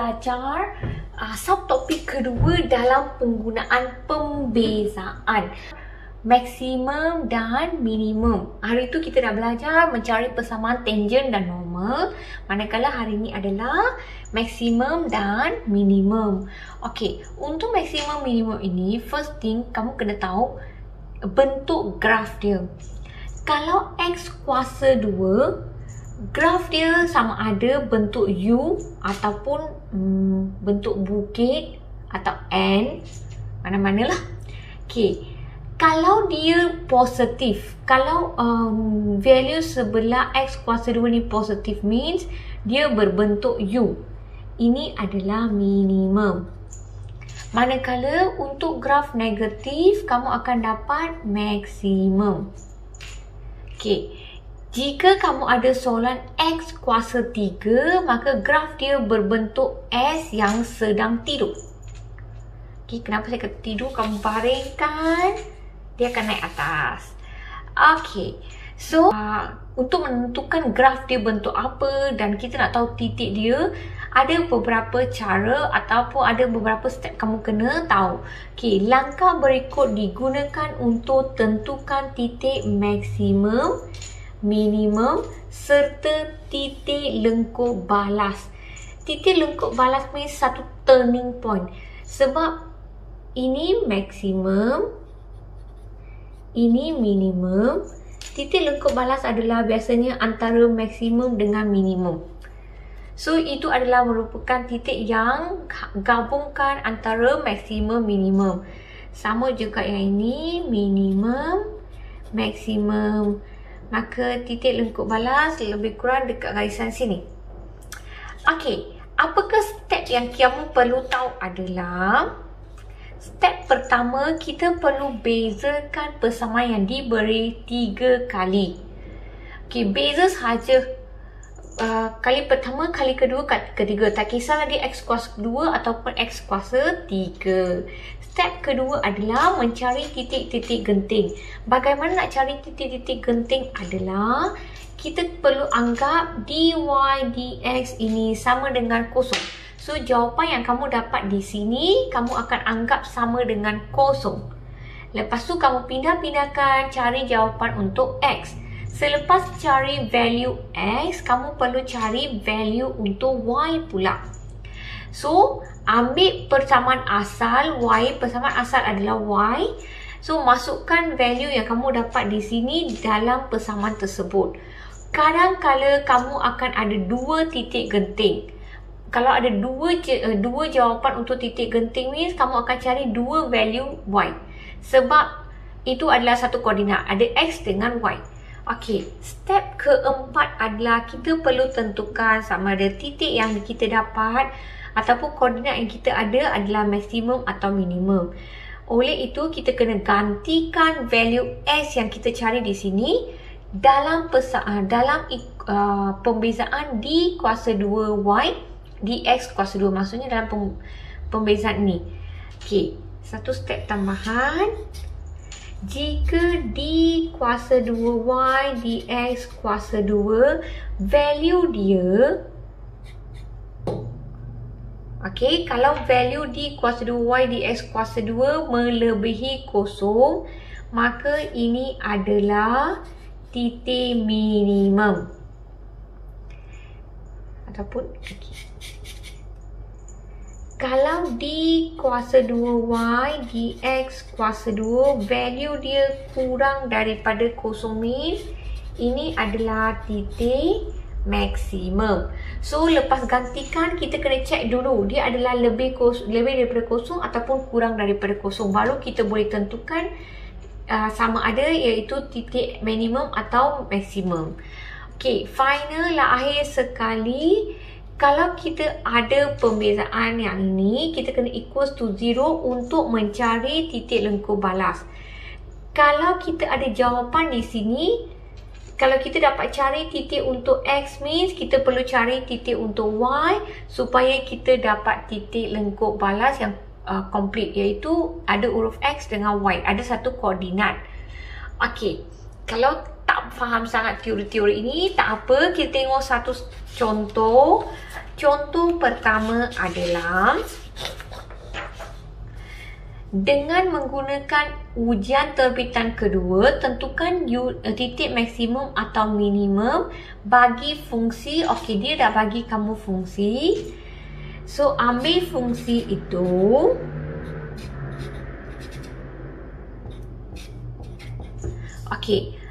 belajar subtopik kedua dalam penggunaan pembezaan maksimum dan minimum. Hari tu kita dah belajar mencari persamaan tangent dan normal, manakala hari ni adalah maksimum dan minimum. Okey, untuk maksimum minimum ini, first thing kamu kena tahu bentuk graf dia. Kalau X kuasa 2, graf dia sama ada bentuk U ataupun bentuk bukit atau N, mana-manalah. Okey, kalau dia positif, kalau value sebelah X kuasa 2 ni positif, means dia berbentuk U. Ini adalah minimum. Manakala untuk graf negatif, kamu akan dapat maksimum. Okey, jika kamu ada soalan X kuasa 3, maka graf dia berbentuk S yang sedang tidur. Okay, kenapa saya kata tidur? Kamu baringkan, dia akan naik atas. Okay, so untuk menentukan graf dia bentuk apa dan kita nak tahu titik dia, ada beberapa cara ataupun ada beberapa step kamu kena tahu. Okay, langkah berikut digunakan untuk tentukan titik maksimum, minimum serta titik lengkup balas. Titik lengkup balas ni satu turning point. Sebab ini maksimum, ini minimum. Titik lengkup balas adalah biasanya antara maksimum dengan minimum. So itu adalah merupakan titik yang gabungkan antara maksimum minimum. Sama juga yang ini minimum, maksimum. Maka titik lengkup balas lebih kurang dekat garisan sini. Okey, apakah step yang kamu perlu tahu adalah step pertama, kita perlu bezakan persamaan yang diberi 3 kali. Okey, beza sahaja kali pertama, kali kedua, kali ketiga. Tak kisahlah dia X kuasa 2 ataupun X kuasa 3. Step kedua adalah mencari titik-titik genting. Bagaimana nak cari titik-titik genting adalah kita perlu anggap dy dx ini sama dengan kosong. So jawapan yang kamu dapat di sini, kamu akan anggap sama dengan kosong. Lepas tu kamu pindah-pindahkan cari jawapan untuk x. Selepas cari value x, kamu perlu cari value untuk y pula. So, ambil persamaan asal y, persamaan asal adalah y. So, masukkan value yang kamu dapat di sini dalam persamaan tersebut. Kadang-kala kamu akan ada 2 titik genting. Kalau ada dua jawapan untuk titik genting ni, kamu akan cari 2 value y. Sebab itu adalah satu koordinat, ada x dengan y. Okey, step keempat adalah kita perlu tentukan sama ada titik yang kita dapat ataupun koordinat yang kita ada adalah maksimum atau minimum. Oleh itu, kita kena gantikan value s yang kita cari di sini dalam pembezaan d kuasa 2y dx kuasa 2. Maksudnya dalam pembezaan ni. Okey, satu step tambahan. Jika d kuasa 2y dx kuasa 2, value dia, okey, kalau value d kuasa 2y dx kuasa 2 melebihi kosong, maka ini adalah titik minimum. Ataupun kalau d kuasa 2y dx kuasa 2 value dia kurang daripada kosong, means ini adalah titik maksimum. So lepas gantikan, kita kena check dulu dia adalah lebih daripada kosong ataupun kurang daripada kosong, baru kita boleh tentukan sama ada iaitu titik minimum atau maksimum. Okey, final lah, akhir sekali. Kalau kita ada pembezaan yang ini, kita kena equals to 0 untuk mencari titik lengkup balas. Kalau kita ada jawapan di sini, kalau kita dapat cari titik untuk x, means kita perlu cari titik untuk y supaya kita dapat titik lengkup balas yang complete, iaitu ada huruf x dengan y, ada satu koordinat. Okey, Kalau tak faham sangat teori-teori ini, tak apa, kita tengok satu contoh. Contoh pertama adalah dengan menggunakan ujian terbitan kedua, tentukan titik maksimum atau minimum bagi fungsi. Okey, dia dah bagi kamu fungsi. So, ambil fungsi itu. Okey.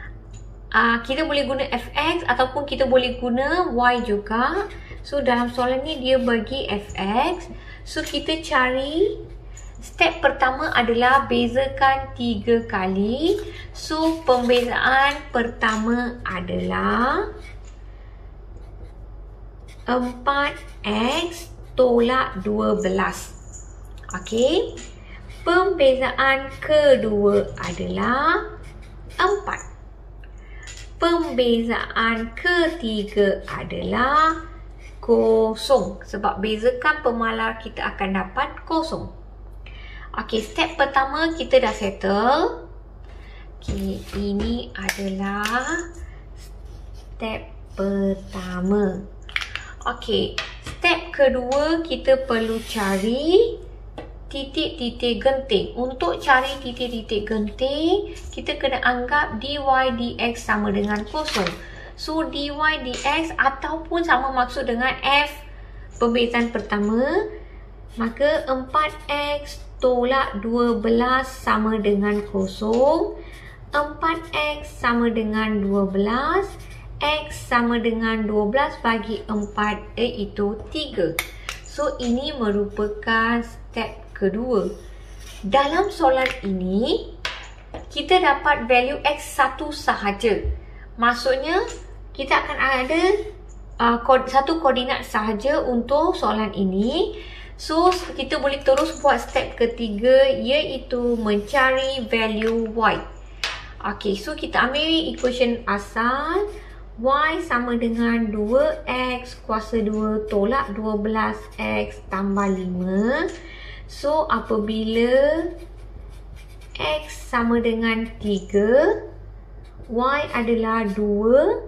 Kita boleh guna fx ataupun kita boleh guna y juga. So, dalam soalan ni dia bagi fx. So, kita cari. Step pertama adalah bezakan 3 kali. So, pembezaan pertama adalah 4x tolak 12. Okey. Pembezaan kedua adalah 4. Pembezaan ketiga adalah kosong. Sebab bezakan pemalar kita akan dapat kosong. Okey, step pertama kita dah settle. Okey, ini adalah step pertama. Okey, step kedua kita perlu cari titik-titik genting. Untuk cari titik-titik genting, kita kena anggap dy dx sama dengan kosong. So, dy dx ataupun sama maksud dengan f pembezaan pertama, maka 4x tolak 12 sama dengan kosong. 4x sama dengan 12. X sama dengan 12 bagi 4 iaitu 3. So, ini merupakan step kedua. Dalam soalan ini, kita dapat value x satu sahaja. Maksudnya, kita akan ada satu koordinat sahaja untuk soalan ini. So, kita boleh terus buat step ketiga, iaitu mencari value y. Okey, so kita ambil equation asal. Y sama dengan 2x kuasa 2 tolak 12x tambah 5. So, apabila x sama dengan 3, y adalah 2.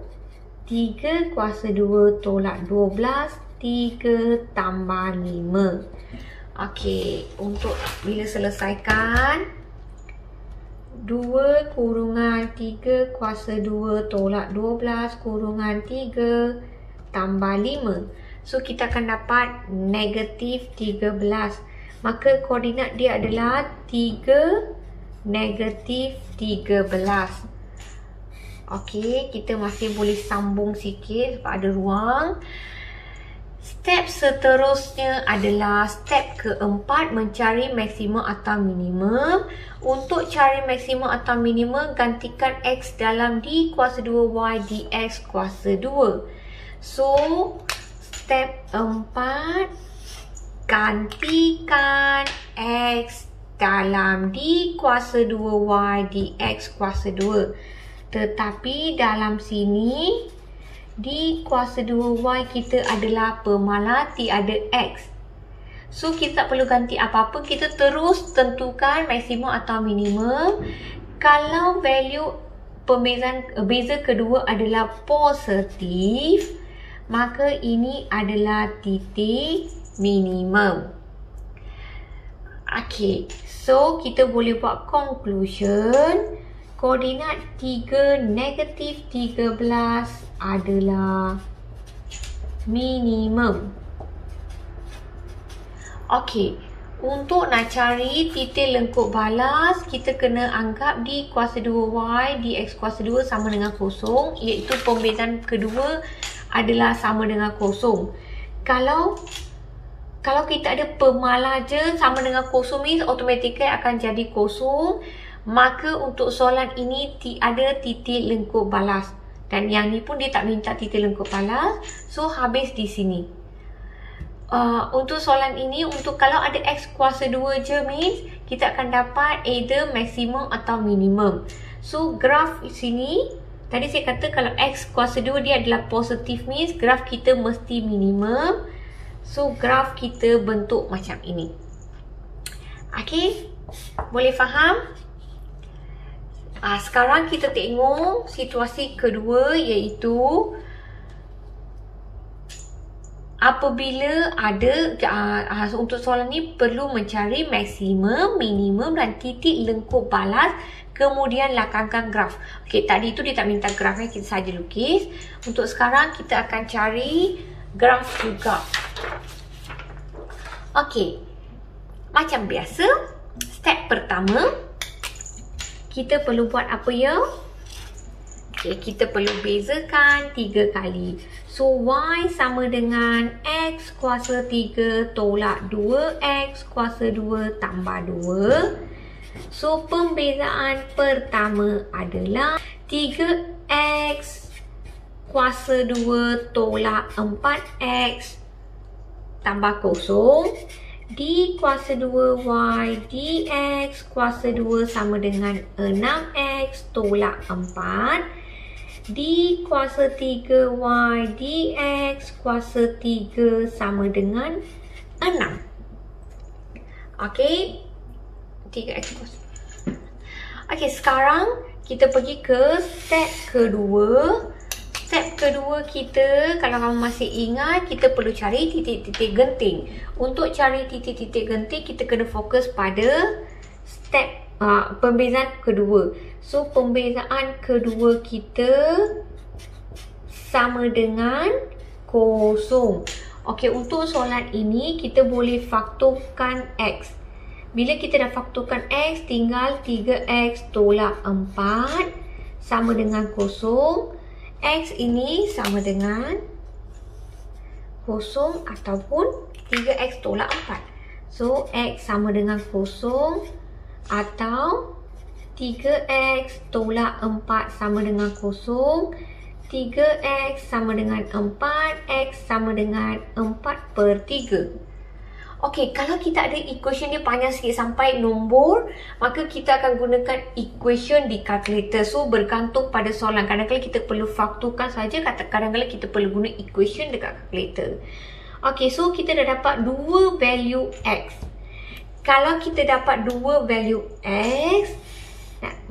3 kuasa 2 tolak 12. 3 tambah 5. Okey, untuk bila selesaikan 2 kurungan 3 kuasa 2 tolak 12 kurungan 3 tambah 5. So, kita akan dapat negatif 13. Maka koordinat dia adalah 3, negatif 13. Okey, kita masih boleh sambung sikit sebab ada ruang. Step seterusnya adalah step keempat, mencari maksimum atau minimum. Untuk cari maksimum atau minimum, gantikan x dalam d kuasa 2y dx kuasa 2. So, step 4, gantikan x dalam d kuasa 2y dx kuasa 2. Tetapi dalam sini, d kuasa 2y kita adalah pemalar, tiada x. So, kita tak perlu ganti apa-apa. Kita terus tentukan maksimum atau minimum. Kalau value beza kedua adalah positif, maka ini adalah titik minimum. Okey, so kita boleh buat conclusion. Koordinat 3, negatif 13 adalah minimum. Okey, untuk nak cari titik lengkuk balas, kita kena anggap d kuasa 2y dx kuasa 2 sama dengan kosong, iaitu pembezaan kedua adalah sama dengan kosong. Kalau kita ada pemalar je sama dengan kosong, means automatically akan jadi kosong. Maka untuk soalan ini ada titik lengkuk balas. Dan yang ni pun dia tak minta titik lengkuk balas. So, habis di sini. Untuk soalan ini, untuk kalau ada x kuasa 2 je, means kita akan dapat either maksimum atau minimum. So, graf sini, tadi saya kata kalau x kuasa 2 dia adalah positif, means graf kita mesti minimum. So, graf kita bentuk macam ini. Okey, boleh faham? Sekarang kita tengok situasi kedua, iaitu apabila ada untuk soalan ni perlu mencari maksimum, minimum dan titik lengkup balas, kemudian lakangkan graf. Okey, tadi tu dia tak minta graf, kita saja lukis. Untuk sekarang kita akan cari graf juga. Okey, macam biasa, step pertama kita perlu buat apa ya? Okay, kita perlu bezakan 3 kali. So, Y sama dengan X kuasa 3 tolak 2X kuasa 2 tambah 2. So, pembezaan pertama adalah 3X kuasa 2 tolak 4X tambah kosong. D kuasa 2Y dx kuasa 2 sama dengan 6X tolak 4. D kuasa 3Y dx kuasa 3 sama dengan 6. Okey, 3X kuasa. Okey, sekarang kita pergi ke step kedua. Step kedua kita, kalau kamu masih ingat, kita perlu cari titik-titik genting. Untuk cari titik-titik genting, kita kena fokus pada step pembezaan kedua. So, pembezaan kedua kita sama dengan kosong. Okey, untuk soalan ini, kita boleh faktorkan X. Bila kita dah faktorkan X, tinggal 3X tolak 4 sama dengan kosong. X ini sama dengan kosong ataupun 3X tolak 4. So, X sama dengan kosong atau 3X tolak 4 sama dengan kosong. 3X sama dengan 4, X sama dengan 4/3. Okey, kalau kita ada equation dia panjang sikit sampai nombor, maka kita akan gunakan equation di calculator. So, bergantung pada soalan. Kadang-kadang kita perlu faktorkan saja, kadang-kadang kita perlu guna equation dekat calculator. Okey, so kita dah dapat 2 value X. Kalau kita dapat 2 value X,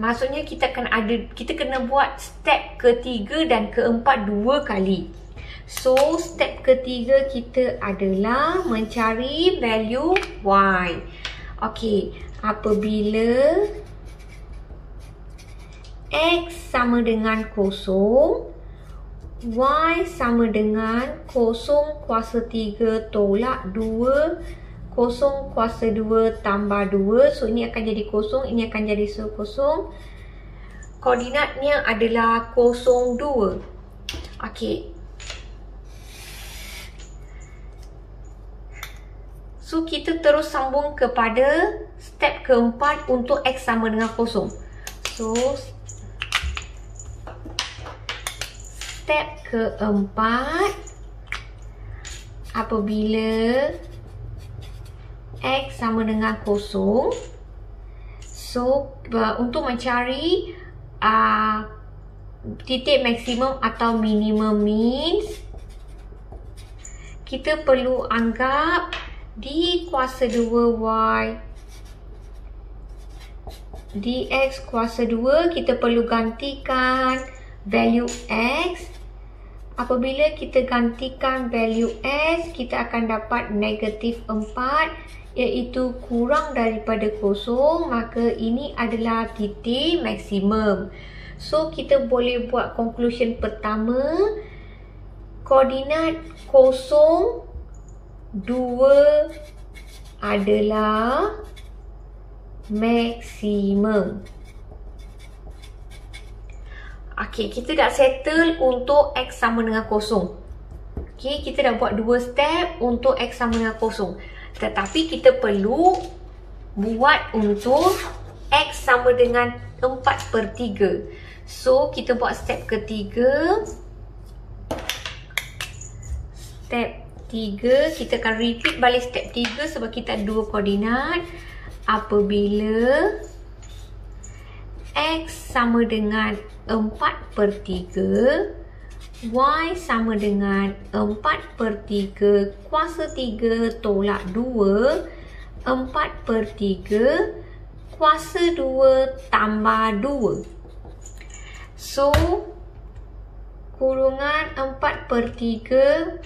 maksudnya kita kena buat step ketiga dan keempat 2 kali. So, step ketiga kita adalah mencari value Y. Okey, apabila X sama dengan kosong, Y sama dengan kosong kuasa 3 tolak 2, kosong kuasa 2 tambah 2. So, ini akan jadi kosong, ini akan jadi kosong. Koordinatnya adalah 0, 2. Okey. So, kita terus sambung kepada step keempat untuk X sama dengan kosong. So, step keempat, apabila X sama dengan kosong, so, untuk mencari titik maksimum atau minimum means, kita perlu anggap D kuasa 2Y dx kuasa 2, kita perlu gantikan value X. Apabila kita gantikan value X, kita akan dapat negatif 4, iaitu kurang daripada kosong, maka ini adalah titik maksimum. So, kita boleh buat conclusion pertama, koordinat 0, 2 adalah maksimum. Okey, kita dah settle untuk X sama dengan kosong. Okey, kita dah buat 2 step untuk X sama dengan kosong. Tetapi kita perlu buat untuk X sama dengan 4/3. So, kita buat step ketiga. Step 3, kita akan repeat balik step 3 sebab kita ada 2 koordinat. Apabila X sama dengan 4/3, Y sama dengan 4/3 kuasa 3 tolak 2, 4/3 kuasa 2 tambah 2. So, kurungan 4/3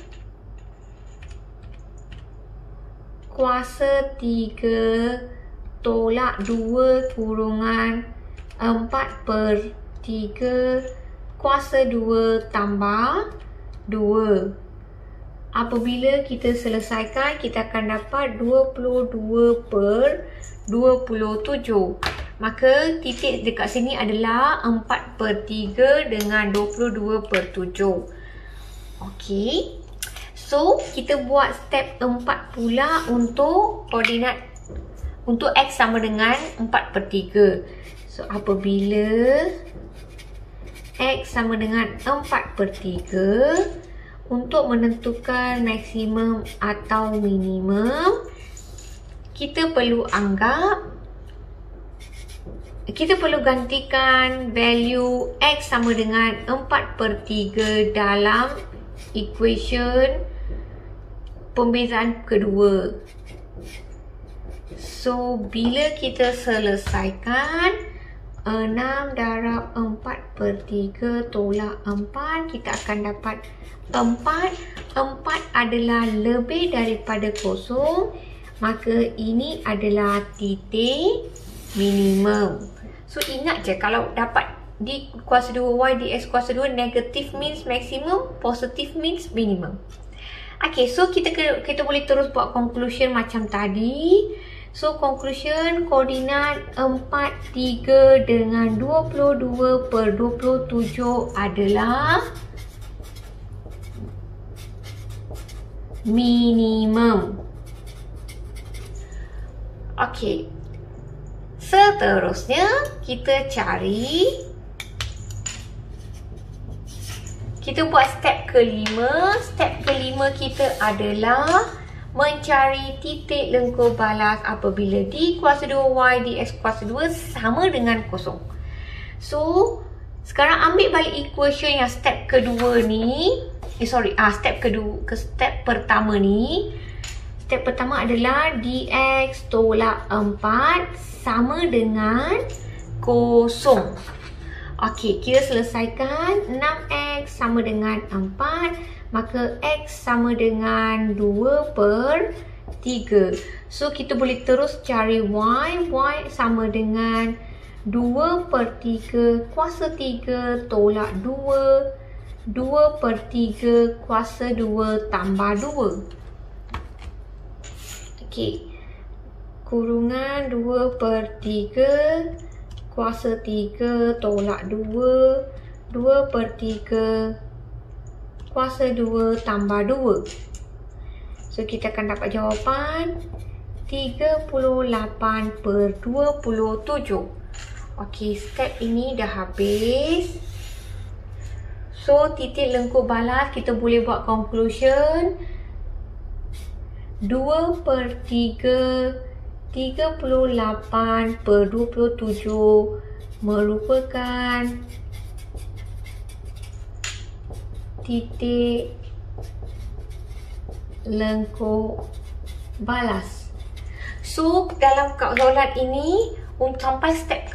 kuasa 3 tolak 2 kurungan 4/3 kuasa 2 tambah 2. Apabila kita selesaikan, kita akan dapat 22/27. Maka titik dekat sini adalah 4/3 dengan 22/7. Okey. So, kita buat step 4 pula untuk koordinat untuk X sama dengan 4/3. So, apabila X sama dengan 4/3, untuk menentukan maksimum atau minimum, kita perlu gantikan value X sama dengan 4/3 dalam equation pembezaan kedua. So, bila kita selesaikan 6 darab 4/3 tolak 4, kita akan dapat 4. 4 adalah lebih daripada kosong, maka ini adalah titik minimum. So, ingat je kalau dapat D kuasa 2Y, DX kuasa 2, negative means maximum, positive means minimum. Okay, so kita boleh terus buat conclusion macam tadi. So, conclusion koordinat 4/3 dengan 22/27 adalah minimum. Okay. Seterusnya, kita buat step kelima. Step kelima kita adalah mencari titik lengkung balas apabila D kuasa 2Y, DX kuasa 2 sama dengan kosong. So, sekarang ambil balik equation yang step kedua ni. Step pertama ni. Step pertama adalah DX tolak 4 sama dengan kosong. Okey, kita selesaikan. 6X sama dengan 4, maka X sama dengan 2/3. So, kita boleh terus cari Y. Y sama dengan 2/3 kuasa 3 tolak 2. 2/3 kuasa 2 tambah 2. Okey. Kurungan 2/3 kuasa 3 tolak 2. 2/3 kuasa 2 tambah 2. So, kita akan dapat jawapan 38/27. Okey, step ini dah habis. So, titik lengkung balas kita boleh buat conclusion 2/3 38/27 merupakan titik lengkung balas. So, dalam soalan ini sampai step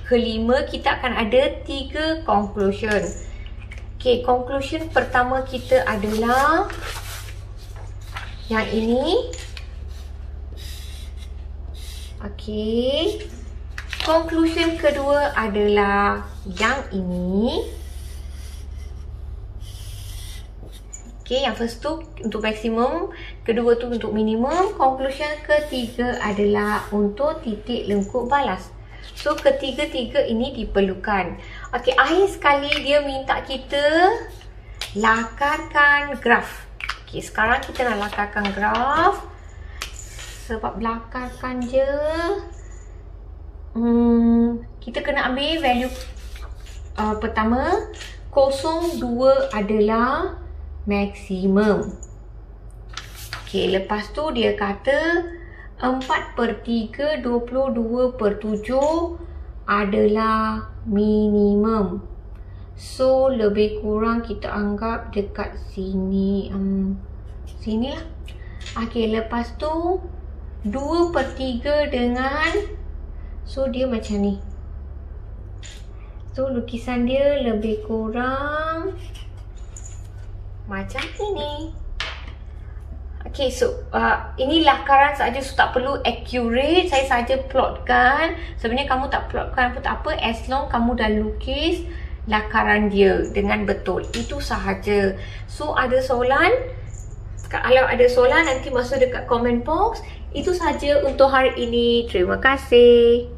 kelima kita akan ada 3 conclusion. Okay, conclusion pertama kita adalah yang ini. Okay, conclusion kedua adalah yang ini. Okay, yang first tu untuk maksimum, kedua tu untuk minimum. Conclusion ketiga adalah untuk titik lengkung balas. So, ketiga-tiga ini diperlukan. Okay, akhir sekali dia minta kita lakarkan graf. Okay, sekarang kita nak lakarkan graf. Sebab lakarkan je, kita kena ambil value pertama. 0,2 adalah maksimum. Okay, lepas tu dia kata 4/3 22/7 adalah minimum. So, lebih kurang kita anggap dekat sini. Sini lah. Okay, lepas tu 2/3 dengan, so dia macam ni. So lukisan dia lebih kurang macam ini. Okay, so ini lakaran saja, so tak perlu accurate. Saya saja plotkan. Sebenarnya kamu tak plotkan pun tak apa, as long kamu dah lukis lakaran dia dengan betul. Itu sahaja. So ada soalan? Kalau ada soalan nanti masuk dekat comment box. Itu saja untuk hari ini. Terima kasih.